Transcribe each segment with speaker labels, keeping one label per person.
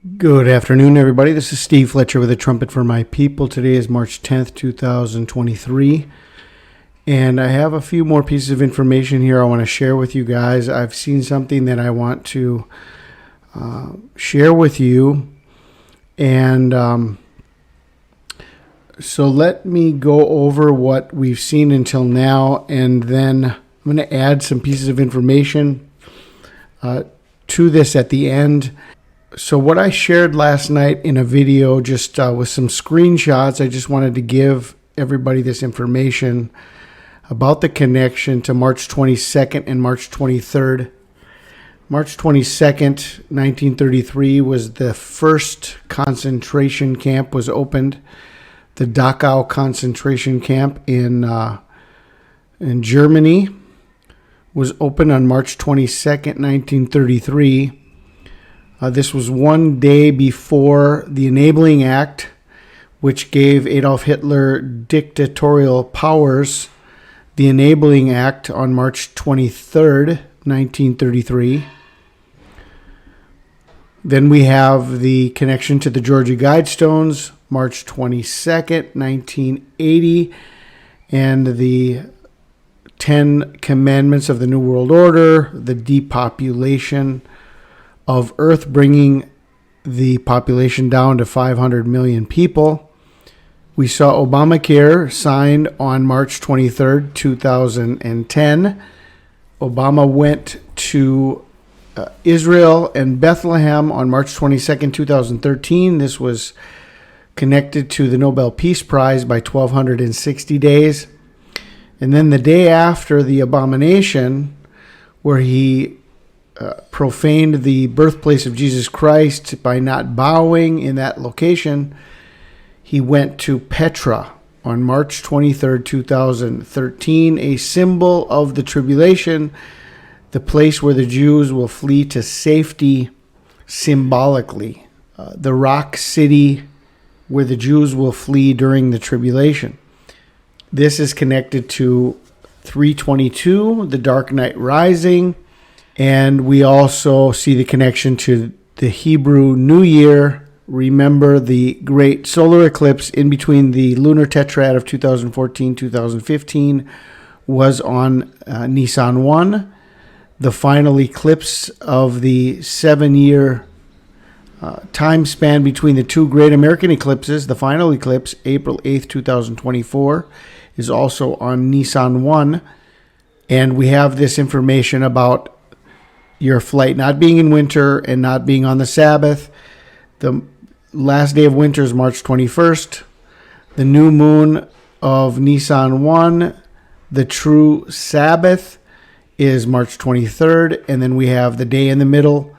Speaker 1: Good afternoon, everybody. This is Steve Fletcher with a Trumpet for My People. Today is March 10th, 2023. And I have a few more pieces of information here I want to share with you guys. I've seen something that I want to share with you. And so let me go over what we've seen until now. And then I'm going to add some pieces of information to this at the end. So what I shared last night in a video, just with some screenshots, I just wanted to give everybody this information about the connection to March 22nd and March 23rd. March 22nd, 1933 was the first concentration camp was opened. The Dachau concentration camp in Germany was opened on March 22nd, 1933. This was one day before the Enabling Act, which gave Adolf Hitler dictatorial powers. The Enabling Act on March 23rd, 1933. Then we have the connection to the Georgia Guidestones, March 22nd, 1980, and the 10 Commandments of the New World Order, the depopulation of Earth, bringing the population down to 500 million people. We saw Obamacare signed on March 23rd, 2010. Obama went to Israel and Bethlehem on March 22nd, 2013. This was connected to the Nobel Peace Prize by 1,260 days. And then the day after the abomination, where he profaned the birthplace of Jesus Christ by not bowing in that location, he went to Petra on March 23rd, 2013, a symbol of the tribulation, the place where the Jews will flee to safety symbolically, the rock city where the Jews will flee during the tribulation. This is connected to 322, the Dark Night Rising. And we also see the connection to the Hebrew New Year. Remember the great solar eclipse in between the lunar tetrad of 2014-2015 was on Nisan 1. The final eclipse of the 7-year time span between the two great American eclipses, the final eclipse, April 8th, 2024, is also on Nisan 1. And we have this information about your flight not being in winter and not being on the Sabbath. The last day of winter is March 21st. The new moon of Nisan 1, the true Sabbath, is March 23rd. And then we have the day in the middle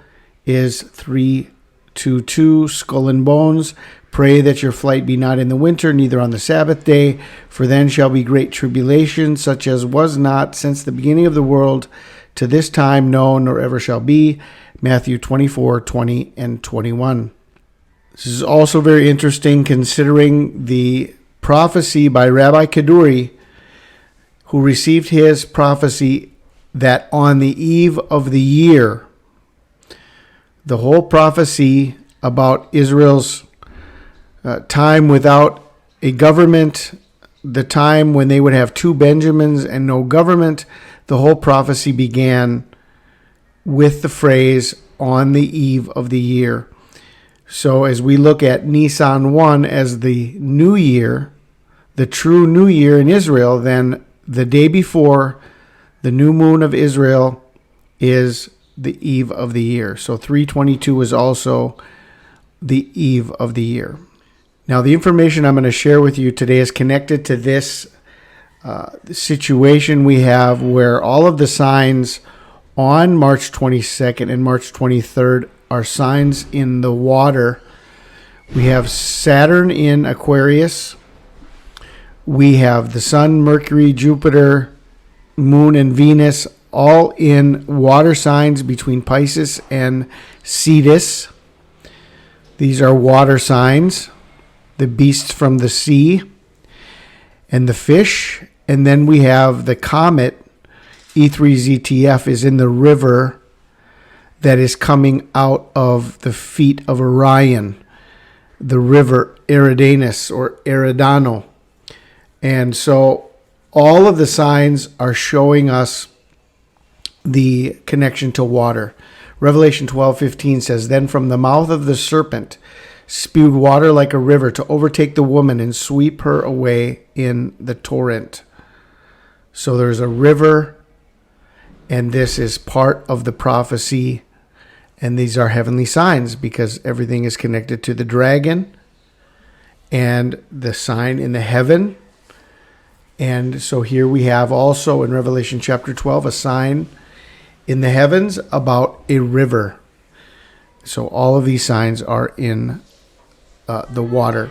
Speaker 1: is 322, skull and bones. Pray that your flight be not in the winter, neither on the Sabbath day, for then shall be great tribulation, such as was not since the beginning of the world, to this time, no, nor ever shall be. Matthew 24, 20, and 21. This is also very interesting considering the prophecy by Rabbi Kaduri, who received his prophecy that on the eve of the year, the whole prophecy about Israel's time without a government, the time when they would have two Benjamins and no government, the whole prophecy began with the phrase, on the eve of the year. So as we look at Nisan 1 as the new year, the true new year in Israel, then the day before the new moon of Israel is the eve of the year. So 322 is also the eve of the year. Now, the information I'm going to share with you today is connected to this situation we have where all of the signs on March 22nd and March 23rd are signs in the water. We have Saturn in Aquarius. We have the Sun, Mercury, Jupiter, Moon, and Venus all in water signs between Pisces and Cetus. These are water signs. The beasts from the sea and the fish. And then we have the comet, E3ZTF, is in the river that is coming out of the feet of Orion, the river Eridanus or Eridano. And so all of the signs are showing us the connection to water. Revelation 12:15 says, "Then from the mouth of the serpent spewed water like a river to overtake the woman and sweep her away in the torrent." So there's a river, and this is part of the prophecy, and these are heavenly signs because everything is connected to the dragon and the sign in the heaven. And so here we have also in Revelation chapter 12 a sign in the heavens about a river. So all of these signs are in the water.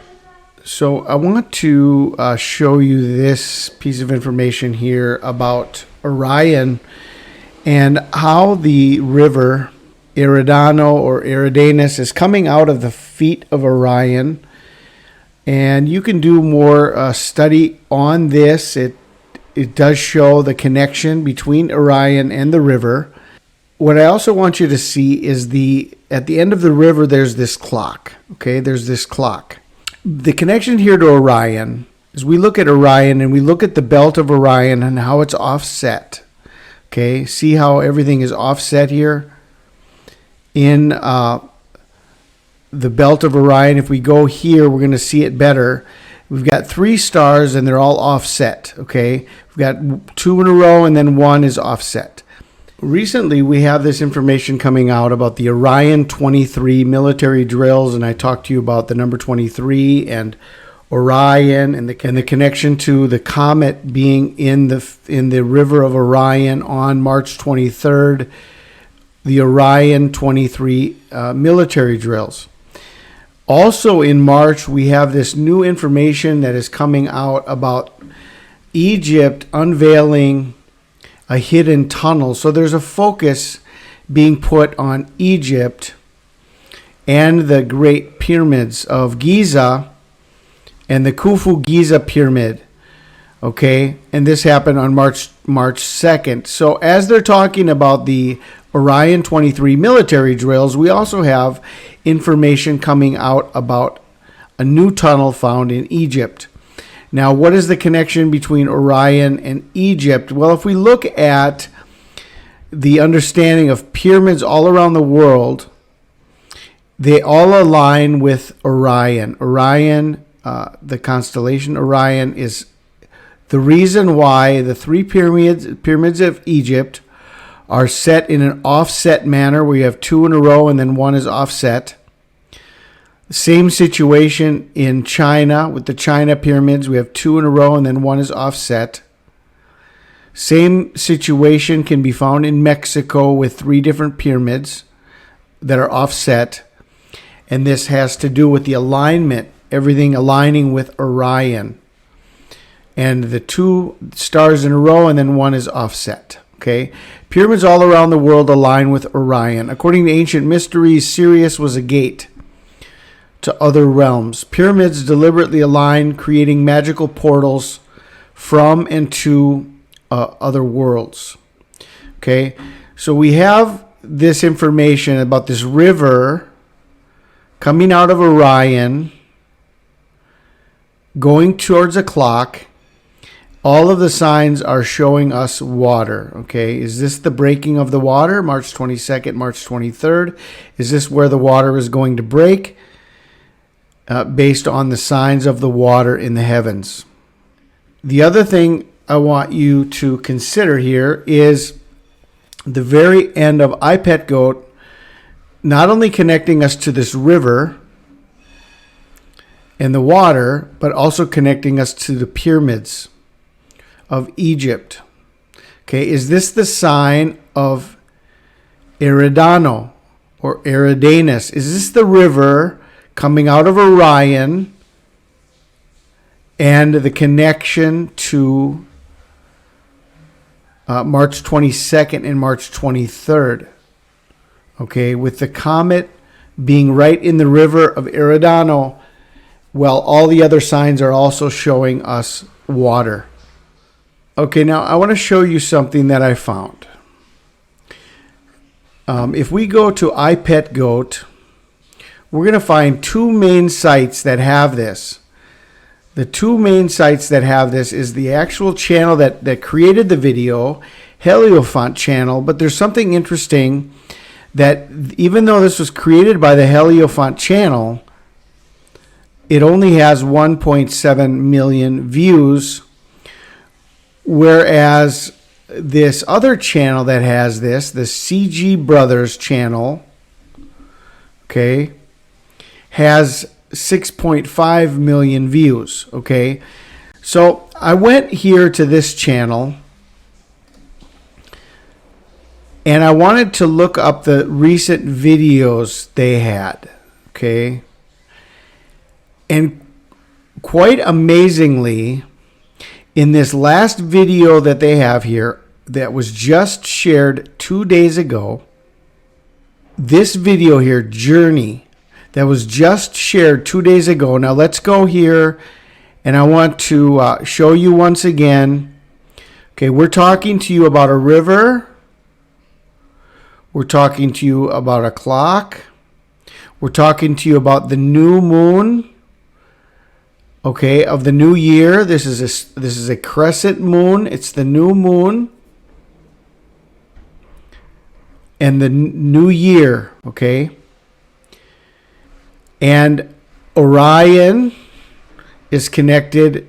Speaker 1: So I want to show you this piece of information here about Orion and how the river Eridano or Eridanus is coming out of the feet of Orion. And you can do more study on this. It does show the connection between Orion and the river. What I also want you to see is at the end of the river, there's this clock. Okay, there's this clock. The connection here to Orion is we look at Orion and we look at the belt of Orion and how it's offset. Okay, see how everything is offset here in the belt of Orion. If we go here, we're going to see it better. We've got 3 stars and they're all offset. Okay, we've got 2 in a row and then 1 is offset. Recently, we have this information coming out about the Orion 23 military drills, and I talked to you about the number 23 and Orion and the connection to the comet being in the river of Orion on March 23rd, the Orion 23 military drills. Also in March, we have this new information that is coming out about Egypt unveiling a hidden tunnel. So there's a focus being put on Egypt and the great pyramids of Giza and the Khufu Giza pyramid. Okay, and this happened on March 2nd. So as they're talking about the Orion 23 military drills, we also have information coming out about a new tunnel found in Egypt. Now, what is the connection between Orion and Egypt? Well, if we look at the understanding of pyramids all around the world, they all align with Orion. Orion, the constellation Orion, is the reason why the 3 pyramids of Egypt are set in an offset manner, where you have 2 in a row and then 1 is offset. Same situation in China with the China pyramids. We have 2 in a row and then 1 is offset. Same situation can be found in Mexico with 3 different pyramids that are offset. And this has to do with the alignment, everything aligning with Orion. And the 2 stars in a row and then 1 is offset. Okay, pyramids all around the world align with Orion. According to ancient mysteries, Sirius was a gate to other realms. Pyramids deliberately align, creating magical portals from and to other worlds. Okay, so we have this information about this river coming out of Orion, going towards a clock. All of the signs are showing us water. Okay, is this the breaking of the water? March 22nd, March 23rd. Is this where the water is going to break? Based on the signs of the water in the heavens. The other thing I want you to consider here is the very end of iPet Goat, not only connecting us to this river and the water, but also connecting us to the pyramids of Egypt. Okay, is this the sign of Eridano or Eridanus? Is this the river coming out of Orion and the connection to March 22nd and March 23rd? Okay, with the comet being right in the river of Eridano, well, all the other signs are also showing us water. Okay, now I want to show you something that I found. If we go to iPetGoat, we're going to find two main sites that have this. The two main sites that have this is the actual channel that created the video, Heliofant channel, but there's something interesting that even though this was created by the Heliofant channel, it only has 1.7 million views, whereas this other channel that has this, the TheCGBros channel, okay, has 6.5 million views, okay? So I went here to this channel and I wanted to look up the recent videos they had, okay? And quite amazingly, in this last video that they have here that was just shared 2 days ago, this video here, Journey, that was just shared 2 days ago. Now let's go here and I want to show you once again. Okay, we're talking to you about a river. We're talking to you about a clock. We're talking to you about the new moon. Okay, of the new year. This is a crescent moon. It's the new moon. And the new year, okay? And Orion is connected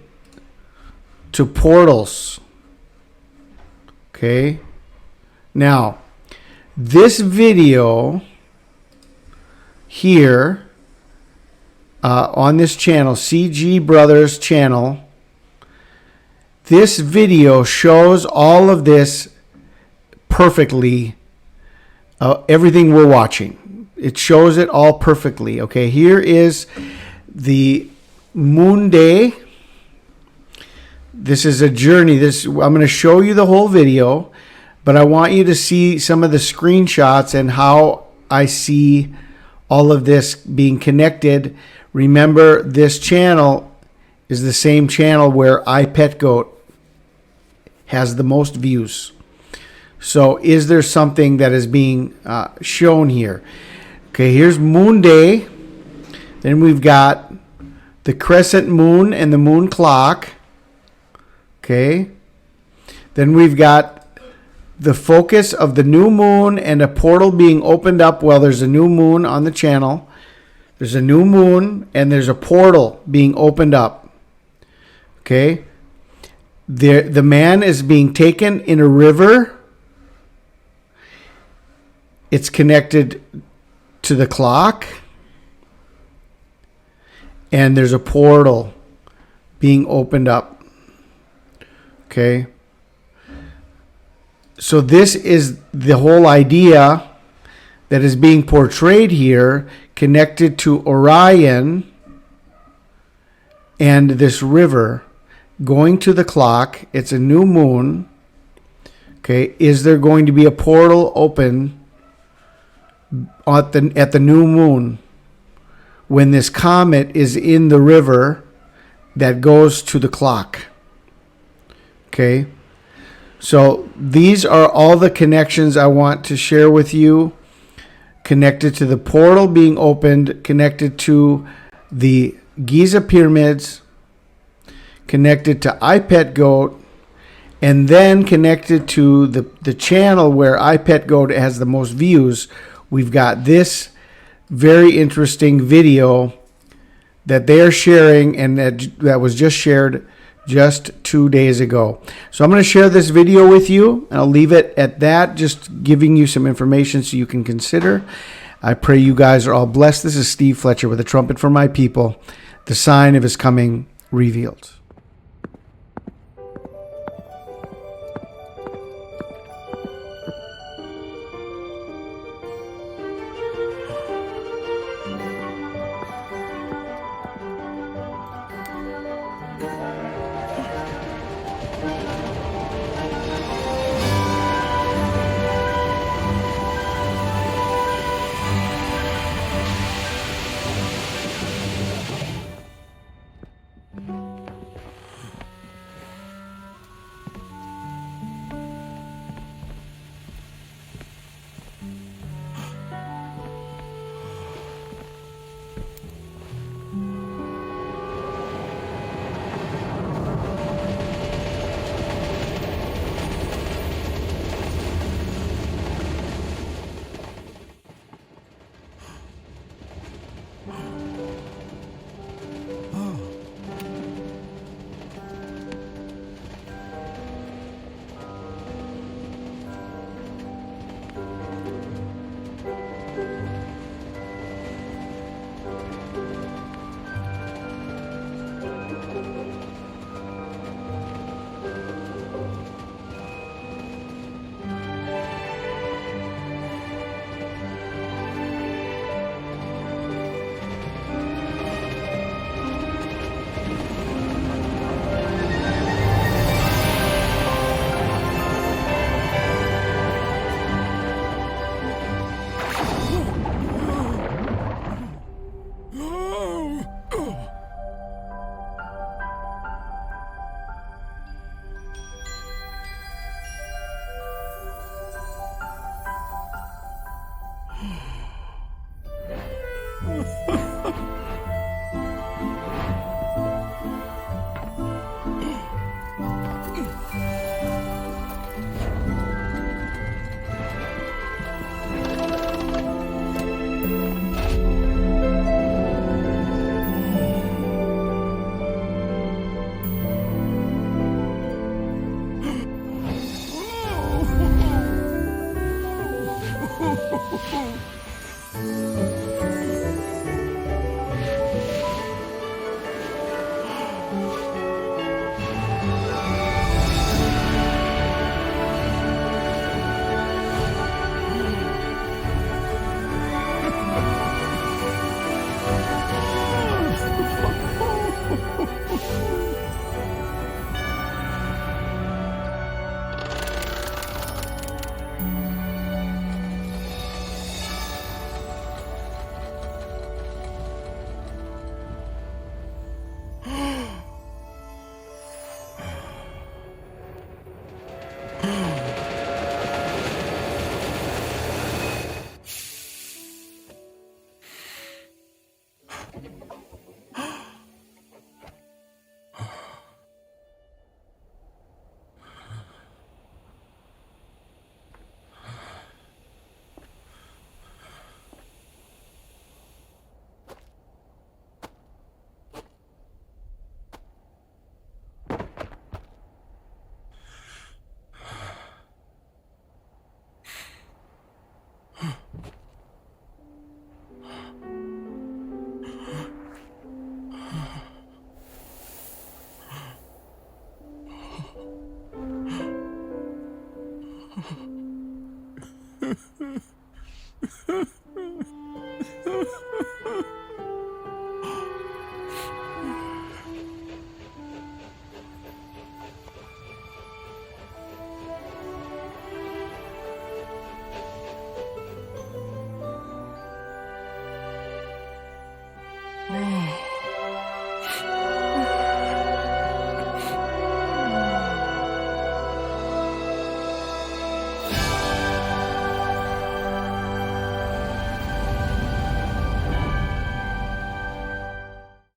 Speaker 1: to portals. Okay? Now, this video here on this channel, TheCGBros channel, this video shows all of this perfectly, everything we're watching. It shows it all perfectly. Okay, here is the moon day. This is a journey. I'm going to show you the whole video, but I want you to see some of the screenshots and how I see all of this being connected. Remember, this channel is the same channel where iPetGoat has the most views. So is there something that is being shown here? Okay, here's Moon Day. Then we've got the crescent moon and the moon clock. Okay. Then we've got the focus of the new moon and a portal being opened up. Well, there's a new moon on the channel. There's a new moon and there's a portal being opened up. Okay. The man is being taken in a river. It's connected to the clock. And there's a portal being opened up. Okay. So this is the whole idea that is being portrayed here, connected to Orion and this river going to the clock. It's a new moon. Okay. Is there going to be a portal open at the new moon when this comet is in the river that goes to the clock? Okay. So these are all the connections I want to share with you. Connected to the portal being opened, connected to the Giza pyramids, connected to iPetGoat, and then connected to the channel where iPetGoat has the most views. We've got this very interesting video that they're sharing and that was just shared just 2 days ago. So I'm going to share this video with you and I'll leave it at that, just giving you some information so you can consider. I pray you guys are all blessed. This is Steve Fletcher with a trumpet for my people, the sign of his coming revealed.